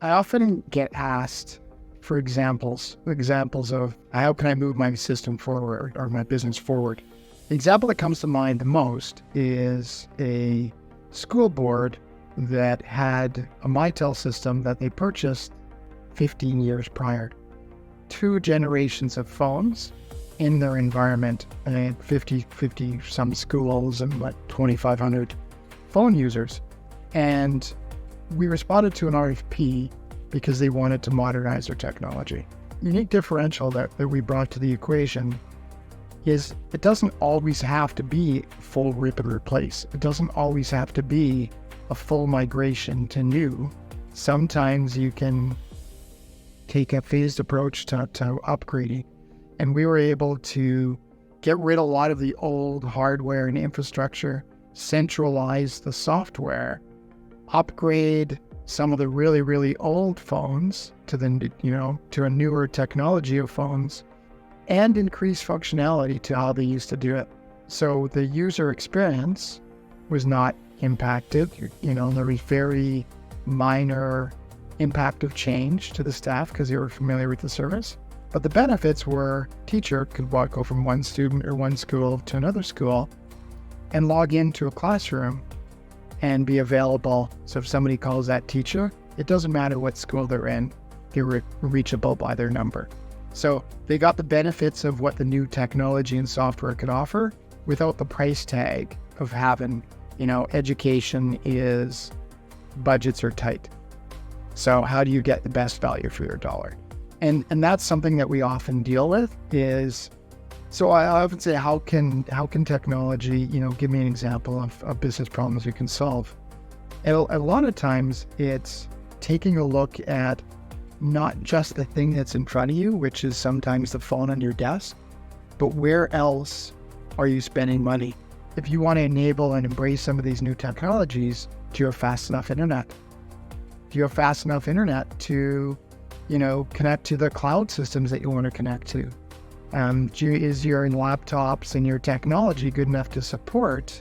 I often get asked for examples of how can I move my system forward or my business forward. The example that comes to mind the most is a school board that had a Mitel system that they purchased 15 years prior. 2 generations of phones in their environment, and 50 some schools and 2,500 phone users. And we responded to an RFP because they wanted to modernize their technology. Unique differential that we brought to the equation is it doesn't always have to be full rip and replace. It doesn't always have to be a full migration to new. Sometimes you can take a phased approach to upgrading. And we were able to get rid of a lot of the old hardware and infrastructure, centralize the software, upgrade some of the really, really old phones to to a newer technology of phones, and increase functionality to how they used to do it. So the user experience was not impacted. There was very minor impact of change to the staff because they were familiar with the service. But the benefits were teacher could go from one student or one school to another school and log into a classroom and be available. So if somebody calls that teacher, it doesn't matter what school they're in, they're reachable by their number. So they got the benefits of what the new technology and software could offer without the price tag of having, education is budgets are tight. So how do you get the best value for your dollar? And that's something that we often deal with is, so I often say, how can technology, give me an example of business problems we can solve. And a lot of times it's taking a look at not just the thing that's in front of you, which is sometimes the phone on your desk, but where else are you spending money? If you want to enable and embrace some of these new technologies, do you have fast enough internet? Do you have fast enough internet to connect to the cloud systems that you want to connect to? Is your laptops and your technology good enough to support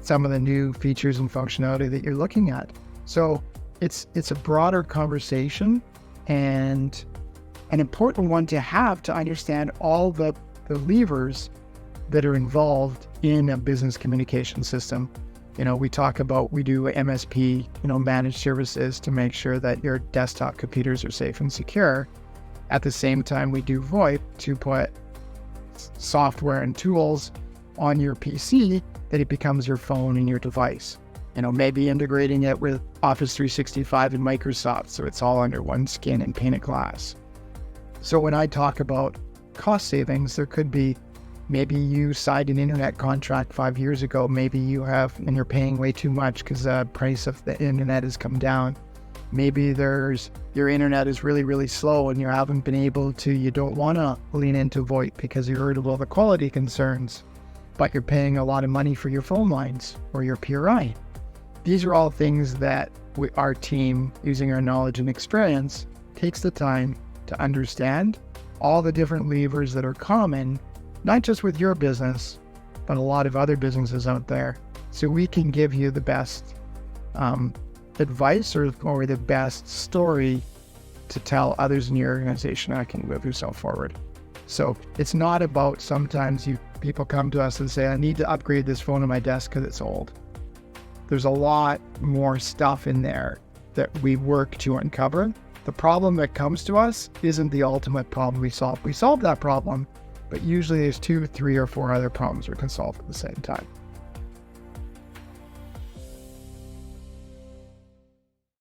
some of the new features and functionality that you're looking at? So it's a broader conversation and an important one to have to understand all the levers that are involved in a business communication system. We talk about, we do MSP, managed services to make sure that your desktop computers are safe and secure. At the same time, we do VoIP to put software and tools on your PC that it becomes your phone and your device. Maybe integrating it with Office 365 and Microsoft so it's all under one skin and painted glass. So when I talk about cost savings, there could be maybe you signed an internet contract 5 years ago. Maybe and you're paying way too much because the price of the internet has come down. Maybe your internet is really, really slow and you don't want to lean into VoIP because you're worried about the quality concerns, but you're paying a lot of money for your phone lines or your PRI. These are all things that our team, using our knowledge and experience, takes the time to understand all the different levers that are common, not just with your business, but a lot of other businesses out there. So we can give you the best advice or the best story to tell others in your organization how can move yourself forward. So it's not about, sometimes people come to us and say, I need to upgrade this phone on my desk because it's old. There's a lot more stuff in there that we work to uncover. The problem that comes to us isn't the ultimate problem we solve. We solve that problem, but usually there's 2, 3, or 4 other problems we can solve at the same time.